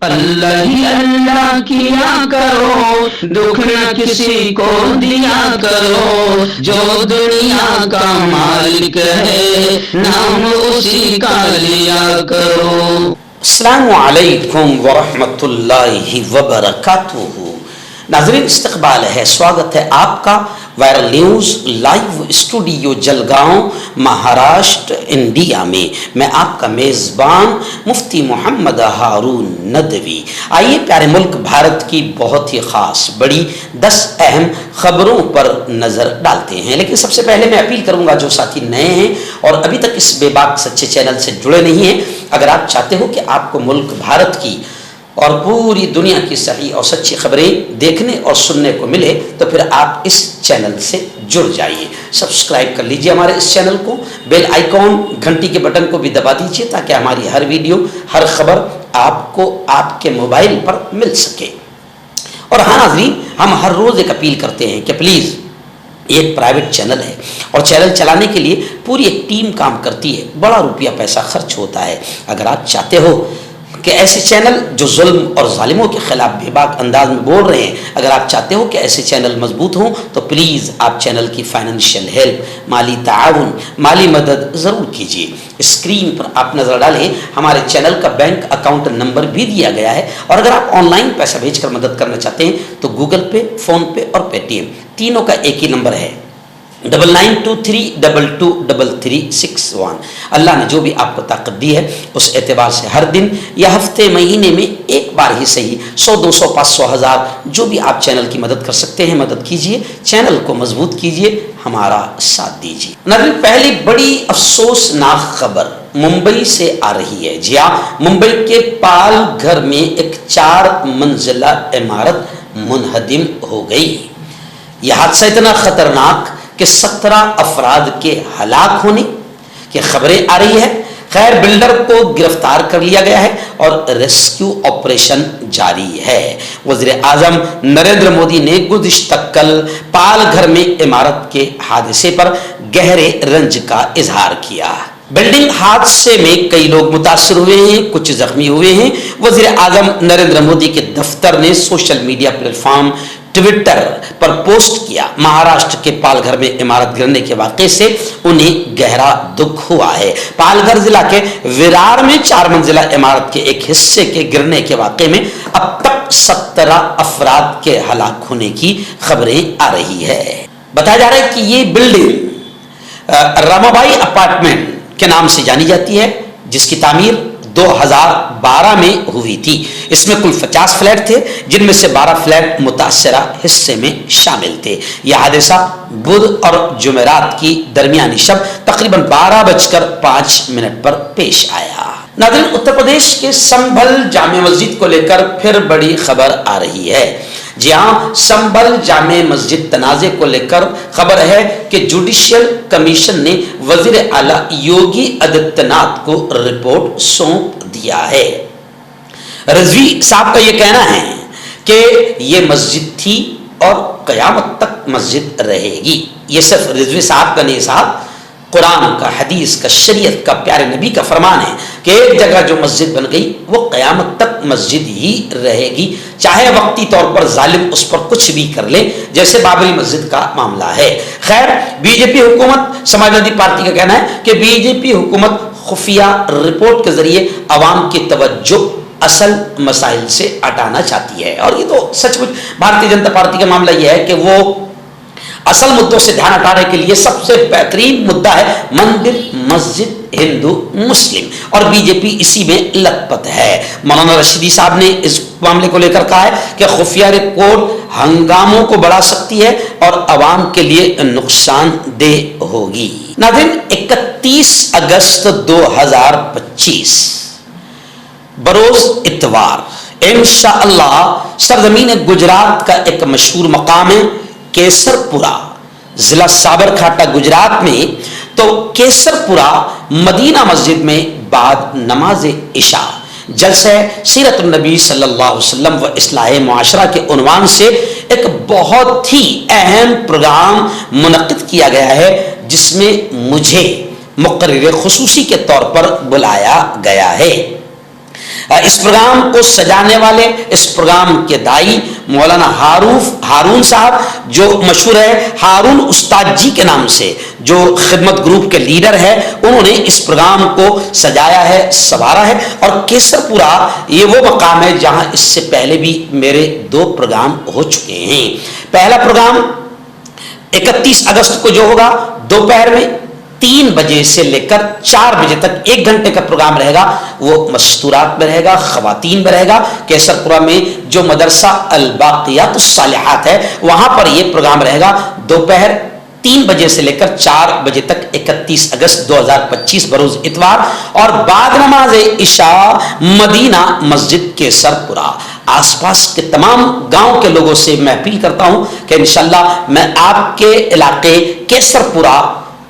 اللہ ہی اللہ کیا کرو، دکھ نہ کسی کو دیا کرو، جو دنیا کا مالک ہے نام اسی کا لیا کرو۔ السلام علیکم ورحمۃ اللہ وبرکاتہ۔ ناظرین، استقبال ہے، سواگت ہے آپ کا viral news live studio Jalgaon, Maharashtra, India میں۔ میں آپ کا میزبان مفتی محمد ہارون ندوی۔ آئیے پیارے ملک بھارت کی بہت ہی خاص بڑی 10 اہم خبروں پر نظر ڈالتے ہیں، لیکن سب سے پہلے میں اپیل کروں گا جو ساتھی نئے ہیں اور ابھی تک اس بے باک سچے چینل سے جڑے نہیں ہیں، اگر آپ چاہتے ہو کہ آپ کو ملک بھارت کی اور پوری دنیا کی صحیح اور سچی خبریں دیکھنے اور سننے کو ملے تو پھر آپ اس چینل سے جڑ جائیے۔ سبسکرائب کر لیجئے ہمارے اس چینل کو، بیل آئیکن گھنٹی کے بٹن کو بھی دبا دیجئے تاکہ ہماری ہر ویڈیو، ہر خبر آپ کو آپ کے موبائل پر مل سکے۔ اور ہاں ناظرین، ہم ہر روز ایک اپیل کرتے ہیں کہ پلیز، یہ ایک پرائیویٹ چینل ہے اور چینل چلانے کے لیے پوری ایک ٹیم کام کرتی ہے، بڑا روپیہ پیسہ خرچ ہوتا ہے۔ اگر آپ چاہتے ہو کہ ایسے چینل جو ظلم اور ظالموں کے خلاف بے باک انداز میں بول رہے ہیں، اگر آپ چاہتے ہو کہ ایسے چینل مضبوط ہوں تو پلیز آپ چینل کی فائنینشیل ہیلپ، مالی تعاون، مالی مدد ضرور کیجیے۔ اسکرین پر آپ نظر ڈالیں، ہمارے چینل کا بینک اکاؤنٹ نمبر بھی دیا گیا ہے، اور اگر آپ آن لائن پیسہ بھیج کر مدد کرنا چاہتے ہیں تو گوگل پے، فون پے اور پے ٹی ایم تینوں کا ایک ہی نمبر ہے، 9923223361۔ اللہ نے جو بھی آپ کو طاقت دی ہے اس اعتبار سے ہر دن یا ہفتے، مہینے میں ایک بار ہی صحیح 100، 200، 500، 1000 جو بھی آپ چینل کی مدد کر سکتے ہیں مدد کیجئے، چینل کو مضبوط کیجئے، ہمارا ساتھ دیجئے۔ ناظرین، پہلی بڑی افسوسناک خبر ممبئی سے آ رہی ہے۔ جی ہاں، ممبئی کے پال گھر میں ایک 4 منزلہ عمارت منہدم ہو گئی۔ یہ حادثہ اتنا خطرناک کہ 17 افراد کے ہلاک ہونے کی خبریں آ رہی ہے۔ خیر، بلڈر کو گرفتار کر لیا گیا ہے اور ریسکیو آپریشن جاری ہے۔ وزیر اعظم نریندر مودی نے گزشتہ کل پال گھر میں عمارت کے حادثے پر گہرے رنج کا اظہار کیا۔ بلڈنگ حادثے میں کئی لوگ متاثر ہوئے ہیں، کچھ زخمی ہوئے ہیں۔ وزیر اعظم نریندر مودی کے دفتر نے سوشل میڈیا پلیٹ فارم ٹویٹر پر پوسٹ کیا، مہاراشٹر کے پال گھر میں عمارت گرنے کے واقعے سے انہیں گہرا دکھ ہوا ہے۔ پال گھر ضلع کے ویرار میں 4 منزلہ عمارت کے ایک حصے کے گرنے کے واقعے میں اب تک 17 افراد کے ہلاک ہونے کی خبریں آ رہی ہے۔ بتایا جا رہا ہے کہ یہ بلڈنگ رامابائی اپارٹمنٹ کے نام سے جانی جاتی ہے، جس کی تعمیر 2012 میں ہوئی تھی۔ اس میں کل 50 فلیٹ تھے، جن میں سے 12 فلیٹ متاثرہ حصے میں شامل تھے۔ یہ حادثہ بدھ اور جمعرات کی درمیانی شب تقریباً 12:05 پر پیش آیا۔ ناظرین، اتر پردیش کے سنبھل جامع مسجد کو لے کر پھر بڑی خبر آ رہی ہے۔ جی ہاں، سنبھل جامع مسجد تنازع کو لے کر خبر ہے کہ جوڈیشل کمیشن نے وزیر اعلیٰ یوگی آدتیہ ناتھ کو رپورٹ سونپ دیا ہے۔ رضوی صاحب کا یہ کہنا ہے کہ یہ مسجد تھی اور قیامت تک مسجد رہے گی۔ یہ صرف رضوی صاحب کا نہیں صاحب، قرآن کا، حدیث کا، شریعت کا، پیارے نبی کا فرمان ہے کہ ایک جگہ جو مسجد بن گئی وہ قیامت تک مسجد ہی رہے گی، چاہے وقتی طور پر ظالم اس پر کچھ بھی کر لے، جیسے بابری مسجد کا معاملہ ہے۔ خیر، بی جے پی حکومت، سماجوادی پارٹی کا کہنا ہے کہ بی جے پی حکومت خفیہ رپورٹ کے ذریعے عوام کی توجہ اصل مسائل سے ہٹانا چاہتی ہے، اور یہ تو سچ مچ بھارتیہ جنتا پارٹی کا معاملہ یہ ہے کہ وہ اصل مدوں سے دھیان ہٹانے کے لیے سب سے بہترین مدعا ہے مندر، مسجد، ہندو، مسلم، اور بی جے پی اسی میں لت پت ہے۔ مولانا رشیدی صاحب نے اس معاملے کو لے کر کہا ہے کہ خفیہ رپورٹ ہنگاموں کو بڑھا سکتی ہے اور عوام کے لیے نقصان دہ ہوگی۔ ناظرین، 31 اگست 2025 بروز اتوار انشاءاللہ سرزمین گجرات کا ایک مشہور مقام ہے کیسر پورہ، ضلع سابر کھاٹا، گجرات میں۔ تو کیسر پورہ مدینہ مسجد میں بعد نماز عشاء جلسہ سیرت النبی صلی اللہ علیہ وسلم و اصلاح معاشرہ کے عنوان سے ایک بہت ہی اہم پروگرام منعقد کیا گیا ہے، جس میں مجھے مقرر خصوصی کے طور پر بلایا گیا ہے۔ اس پروگرام کو سجانے والے، اس پروگرام کے دائی مولانا ہارون صاحب، جو مشہور ہے ہارون استاد جی کے نام سے، جو خدمت گروپ کے لیڈر ہے، انہوں نے اس پروگرام کو سجایا ہے، سنوارا ہے۔ اور کیسرپورہ یہ وہ مقام ہے جہاں اس سے پہلے بھی میرے 2 پروگرام ہو چکے ہیں۔ پہلا پروگرام 31 اگست کو جو ہوگا دوپہر میں 3 بجے سے لے کر 4 بجے تک 1 گھنٹے کا پروگرام رہے گا، وہ مستورات میں رہے گا، خواتین میں رہے گا۔ کیسرپورہ میں جو مدرسہ الباقیات الصالحات ہے وہاں پر یہ پروگرام رہے گا دوپہر 3 بجے سے لے کر 4 بجے تک 31 اگست 2025 بروز اتوار، اور بعد نماز عشاء مدینہ مسجد کیسرپورہ۔ آس پاس کے تمام گاؤں کے لوگوں سے میں اپیل کرتا ہوں کہ انشاءاللہ میں آپ کے علاقے کیسرپورہ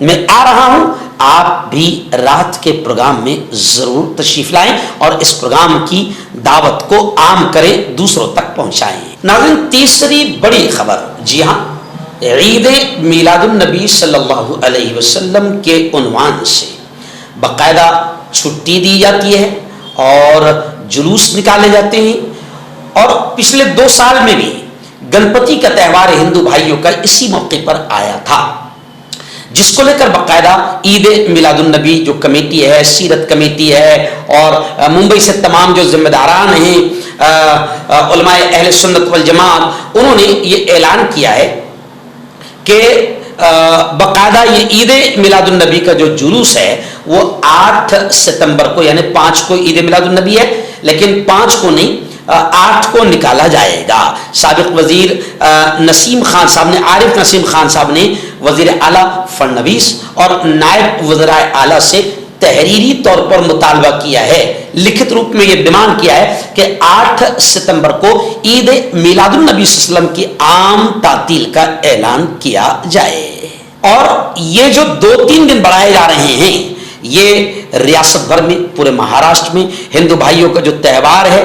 میں آ رہا ہوں، آپ بھی رات کے پروگرام میں ضرور تشریف لائیں اور اس پروگرام کی دعوت کو عام کریں، دوسروں تک پہنچائیں۔ ناظرین، تیسری بڑی خبر، جی ہاں، عید میلاد النبی صلی اللہ علیہ وسلم کے عنوان سے باقاعدہ چھٹی دی جاتی ہے اور جلوس نکالے جاتے ہیں، اور پچھلے 2 سال میں بھی گنپتی کا تہوار ہندو بھائیوں کا اسی موقع پر آیا تھا، جس کو لے کر باقاعدہ عید میلاد النبی جو کمیٹی ہے، سیرت کمیٹی ہے، اور ممبئی سے تمام جو ذمہ داران ہیں، علماء اہل سنت والجماعت، انہوں نے یہ اعلان کیا ہے کہ باقاعدہ یہ عید میلاد النبی کا جو جلوس ہے وہ 8 ستمبر کو، یعنی 5 کو عید میلاد النبی ہے، لیکن 5 کو نہیں 8 کو نکالا جائے گا۔ سابق وزیر نسیم خان صاحب نے، عارف نسیم خان صاحب نے وزیر اعلیٰ فڑنویس اور نائب وزراء اعلیٰ سے تحریری طور پر مطالبہ کیا ہے، لکھت روپ میں یہ ڈیمانڈ کیا ہے کہ 8 ستمبر کو عید میلاد النبی صلی اللہ علیہ وسلم کی عام تعطیل کا اعلان کیا جائے۔ اور یہ جو 2-3 دن بڑھائے جا رہے ہیں، یہ ریاست بھر میں، پورے مہاراشٹر میں ہندو بھائیوں کا جو تہوار ہے،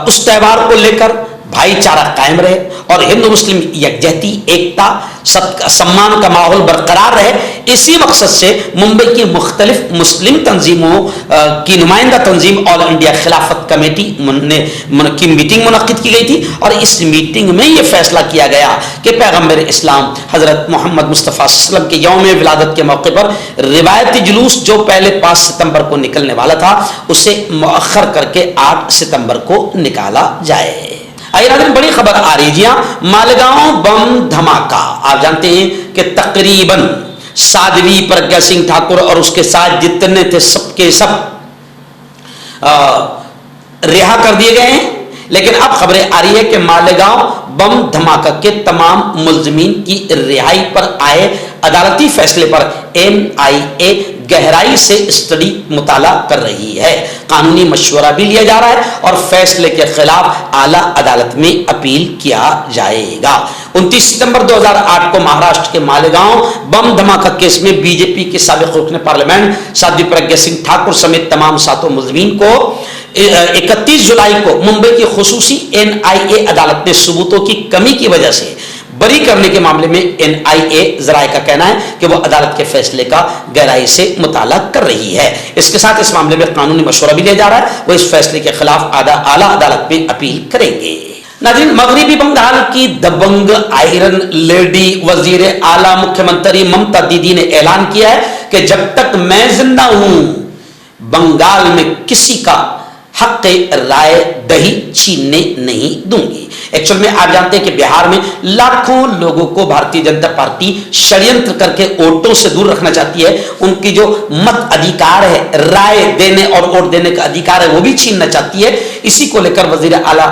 اس تہوار کو لے کر بھائی چارہ قائم رہے اور ہندو مسلم یکجہتی، ایکتا، سمان کا ماحول برقرار رہے، اسی مقصد سے ممبئی کی مختلف مسلم تنظیموں کی نمائندہ تنظیم آل انڈیا خلافت کمیٹی کی میٹنگ منعقد کی گئی تھی، اور اس میٹنگ میں یہ فیصلہ کیا گیا کہ پیغمبر اسلام حضرت محمد مصطفیٰ صلی اللہ علیہ وسلم کے یوم ولادت کے موقع پر روایتی جلوس جو پہلے 5 ستمبر کو نکلنے والا تھا اسے مؤخر کر کے 8 ستمبر کو نکالا جائے۔ آئیے ناظرین، بڑی خبر آ رہی ہے، جی ہاں، مالیگاؤں بم دھماکہ۔ آپ جانتے ہیں کہ تقریباً سادھوی پرگیا سنگھ ٹھاکر اور اس کے ساتھ جتنے تھے سب کے سب رہا کر دیے گئے ہیں، لیکن اب خبریں آ رہی ہے کہ مالیگاؤں بم دھماکہ کے تمام ملزمین کی رہائی پر آئے عدالتی فیصلے پر NIA گہرائی سے اسٹڈی مطالعہ کر رہی ہے، قانونی مشورہ بھی لیا جا رہا ہے اور فیصلے کے خلاف اعلیٰ عدالت میں اپیل کیا جائے گا۔ 29 ستمبر 2008 کو مہاراشٹر کے مالیگاؤں بم دھماکہ کیس میں BJP کے سابق رکن پارلیمنٹ سادھوی پرگیا سنگھ ٹھاکر سمیت تمام 7 ملزمین کو 31 جولائی کو ممبئی کی خصوصی NIA عدالت نے ثبوتوں کی کمی کی وجہ سے بری کرنے کے معاملے میں NIA ذرائع کا کہنا ہے کہ وہ عدالت کے فیصلے کا گہرائی سے مطالعہ کر رہی ہے۔ اس کے ساتھ اس معاملے میں قانونی مشورہ بھی لیا جا رہا ہے، وہ اس فیصلے کے خلاف اعلیٰ عدالت میں اپیل کریں گے۔ ناظرین، مغربی بنگال کی دبنگ آئرن لیڈی وزیر اعلیٰ مکھیہ منتری ممتا دیدی نے اعلان کیا ہے کہ جب تک میں زندہ ہوں بنگال میں کسی کا حق رائے دہی چھیننے نہیں دوں گی۔ ایکچوئل میں آپ جانتے ہیں کہ بہار میں لاکھوں لوگوں کو بھارتیہ جنتا پارٹی شڑینتر کر کے ووٹوں سے دور رکھنا چاہتی ہے، ان کی جو مت ادھیکار ہے، رائے دینے اور ووٹ دینے کا ادھیکار ہے، وہ بھی چھیننا چاہتی ہے۔ اسی کو لے کر وزیر اعلیٰ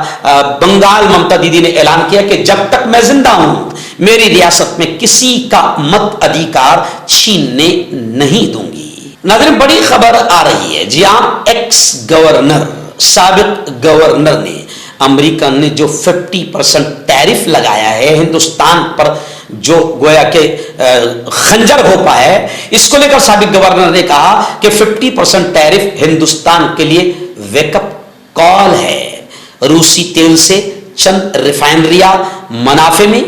بنگال ممتا دیدی نے اعلان کیا کہ جب تک میں زندہ ہوں میری ریاست میں کسی کا مت ادھیکار چھیننے نہیں دوں گی۔ ناظرین، بڑی خبر آ رہی ہے، جی ہاں، ایکس گورنر، سابق گورنر نے امریکہ نے جو 50% ٹیرف لگایا ہے ہندوستان پر، جو گویا کہ خنجر ہو پایا ہے، اس کو لے کر سابق گورنر نے کہا کہ 50% ٹیرف ہندوستان کے لیے ویک اپ کال ہے۔ روسی تیل سے چند ریفائنریاں منافع میں،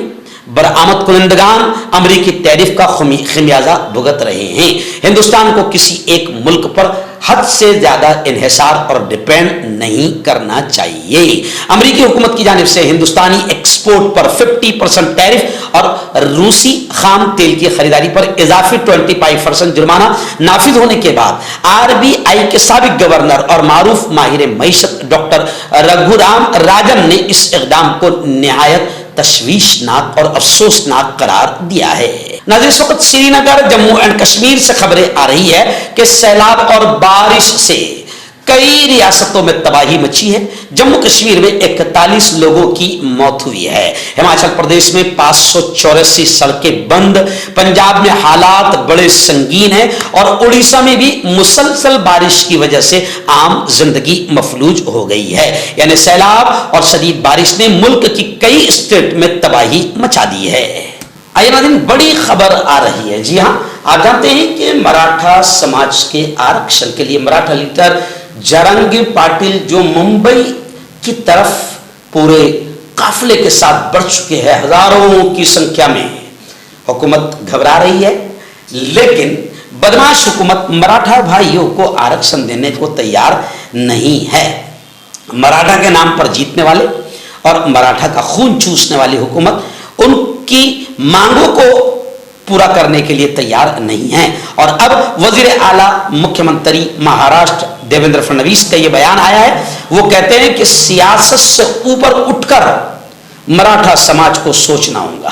برآمد کنندگان امریکی ٹیرف کا خمیازہ بھگت رہے ہیں۔ ہندوستان کو کسی ایک ملک پر حد سے زیادہ انحصار اور ڈپینڈ نہیں کرنا چاہیے۔ امریکی حکومت کی جانب سے ہندوستانی ایکسپورٹ پر 50% ٹیرف اور روسی خام تیل کی خریداری پر اضافی 25% جرمانہ نافذ ہونے کے بعد RBI کے سابق گورنر اور معروف ماہر معیشت ڈاکٹر رگھورام راجن نے اس اقدام کو نہایت تشویشناک اور افسوسناک قرار دیا ہے۔ ناظرین، اس وقت سری نگر جموں اینڈ کشمیر سے خبریں آ رہی ہے کہ سیلاب اور بارش سے کئی ریاستوں میں تباہی مچی ہے۔ جموں کشمیر میں 41 لوگوں کی موت ہوئی ہے، ہماچل پردیش میں 584 سڑکیں بند، پنجاب میں حالات بڑے سنگین ہیں اور اڑیسہ میں بھی مسلسل بارش کی وجہ سے عام زندگی مفلوج ہو گئی ہے۔ یعنی سیلاب اور شدید بارش نے ملک کی کئی اسٹیٹ میں تباہی مچا دی ہے۔ آئیے ناظرین، بڑی خبر آ رہی ہے۔ جی ہاں، آپ جانتے ہیں کہ مراٹھا سماج کے آرکشن کے لیے مراٹھا لیڈر جرنگ پاٹل جو ممبئی کی طرف پورے قافلے کے ساتھ بڑھ چکے ہیں، ہزاروں کی سنکھیا میں، حکومت گھبرا رہی ہے، لیکن بدماش حکومت مراٹھا بھائیوں کو آرکشن دینے کو تیار نہیں ہے۔ مراٹھا کے نام پر جیتنے والے اور مراٹھا کا خون چوسنے والی حکومت ان کی مانگوں کو پورا کرنے کے لیے تیار نہیں ہے۔ اور اب وزیر اعلیٰ مکھیہ منتری مہاراشٹر دیویندر فڈنویس کا یہ بیان آیا ہے، وہ کہتے ہیں کہ سیاست سے اوپر اٹھ کر مراٹھا سماج کو سوچنا ہوگا۔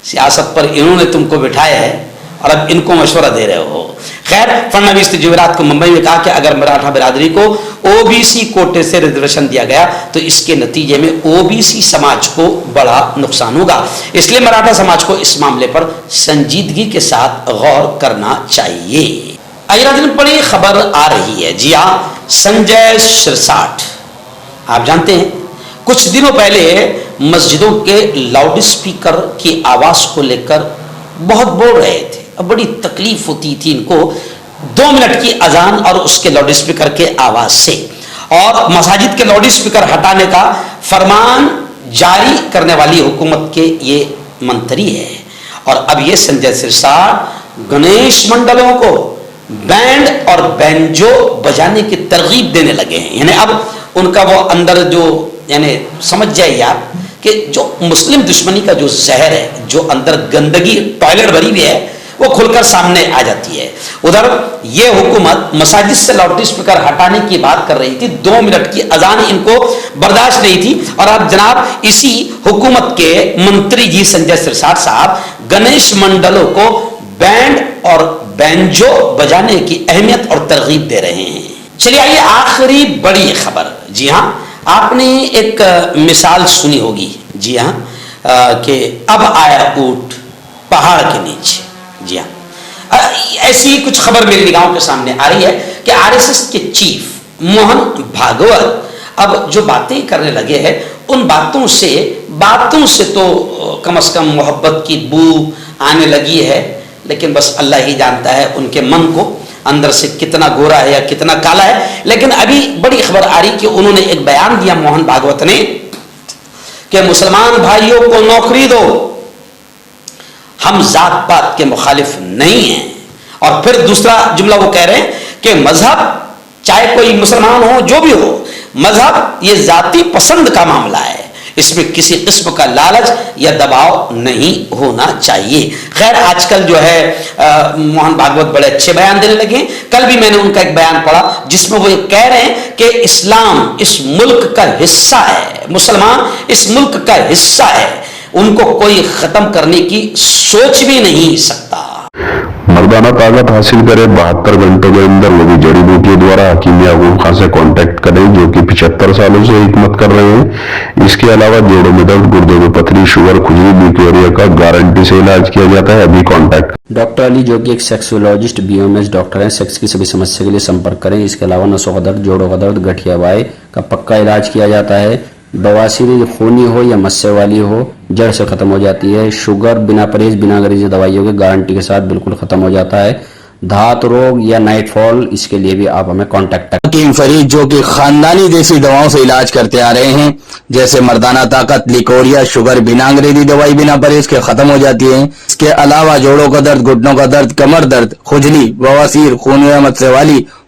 سیاست پر انہوں نے تم کو بٹھایا ہے اور اب ان کو مشورہ دے رہے ہو۔ خیر، فڈنویس نے جمعرات کو ممبئی میں کہا کہ اگر مراٹھا برادری کو OBC کوٹے سے ریزرویشن دیا گیا تو اس کے نتیجے میں OBC سماج کو بڑا نقصان ہوگا، اس لیے مراٹھا سماج کو اس معاملے پر سنجیدگی کے ساتھ غور کرنا چاہیے۔ آئیے بڑی خبر آ رہی ہے۔ جی ہاں، سنجے سرساٹ، آپ جانتے ہیں کچھ دنوں پہلے مسجدوں کے لاؤڈ اسپیکر کی آواز کو لے کر بہت بول رہے تھے، اب بڑی تکلیف ہوتی تھی ان کو 2 منٹ کی اذان اور اس کے لاؤڈ اسپیکر کے آواز سے، اور مساجد کے لاؤڈ اسپیکر ہٹانے کا فرمان جاری کرنے والی حکومت کے یہ منتری ہے۔ اور اب یہ سنجے سرساٹ گنیش منڈلوں کو بینڈ اور بینجو بجانے کی ترغیب دینے لگے ہیں۔ یعنی اب ان کا وہ اندر جو، یعنی سمجھ جائیے آپ کہ جو مسلم دشمنی کا جو زہر ہے، جو اندر گندگی ٹوائلٹ بھری ہوئی ہے، وہ کھل کر سامنے آ جاتی ہے۔ ادھر یہ حکومت مساجد سے لاؤڈ اسپیکر ہٹانے کی بات کر رہی تھی، 2 منٹ کی اذان ان کو برداشت نہیں تھی، اور اب جناب اسی حکومت کے منتری جی سنجے سرساٹ صاحب گنیش منڈلوں کو بینڈ اور بینجو بجانے کی اہمیت اور ترغیب دے رہے ہیں۔ چلیے آئیے آخری بڑی خبر۔ جی ہاں، آپ نے ایک مثال سنی ہوگی، جی ہاں، کہ اب آیا اونٹ پہاڑ کے نیچے۔ جی ہاں، ایسی کچھ خبر میری نگاہوں کے سامنے آ رہی ہے کہ RSS کے چیف موہن بھاگوت اب جو باتیں کرنے لگے ہیں، ان باتوں سے تو کم از کم محبت کی بو آنے لگی ہے، لیکن بس اللہ ہی جانتا ہے ان کے من کو اندر سے کتنا گورا ہے یا کتنا کالا ہے۔ لیکن ابھی بڑی خبر آ رہی کہ انہوں نے ایک بیان دیا موہن بھاگوت نے کہ مسلمان بھائیوں کو نوکری دو، ہم ذات پات کے مخالف نہیں ہیں۔ اور پھر دوسرا جملہ وہ کہہ رہے ہیں کہ مذہب، چاہے کوئی مسلمان ہو جو بھی ہو، مذہب یہ ذاتی پسند کا معاملہ ہے، اس میں کسی قسم کا لالچ یا دباؤ نہیں ہونا چاہیے۔ خیر، آج کل جو ہے موہن بھاگوت بڑے اچھے بیان دینے لگے ہیں۔ کل بھی میں نے ان کا ایک بیان پڑھا جس میں وہ کہہ رہے ہیں کہ اسلام اس ملک کا حصہ ہے، مسلمان اس ملک کا حصہ ہے، ان کو کوئی ختم کرنے کی سوچ بھی نہیں سکتا۔ مردانہ طاقت حاصل کرے 72 گھنٹوں کے اندر، وہ بھی جڑی بوٹیوں دوارا حکیم یعقوب خان سے کانٹیکٹ کریں جو کہ 75 سالوں سے حکمت کر رہے ہیں۔ اس کے علاوہ جوڑوں میں درد، گردوں میں پتھری، شوگر، کھجلی، بیکٹیریا کا گارنٹی سے علاج کیا جاتا ہے۔ ابھی کانٹیکٹ ڈاکٹر علی جو کہ ایک سیکسولوجسٹ BOMS ڈاکٹر ہیں، سیکس کی سبھی سمسیا کے لیے سمپرک کریں۔ اس کے علاوہ نسوں کا درد، جوڑوں کا درد، گٹھیا وائے کا پکا علاج کیا جاتا ہے۔ بواسیر خونی ہو یا مسے والی ہو، جڑ سے ختم ہو جاتی ہے۔ شوگر بنا پرہیز، بنا انگریزی دوائیوں کے گارنٹی کے ساتھ بالکل ختم ہو جاتا ہے۔ دھات روگ یا نائٹ فال، اس کے لیے بھی آپ ہمیں کانٹیکٹ کریں۔ حکیم فرید جو کہ خاندانی دیسی دواؤں سے علاج کرتے آ رہے ہیں، جیسے مردانہ طاقت، لیکوریا، شوگر بنا انگریزی دوائی، بنا پرہیز کے ختم ہو جاتی ہے۔ اس کے علاوہ جوڑوں کا درد، گھٹنوں کا درد، کمر درد، کھجلی، بواسیر، خون یا مسے والی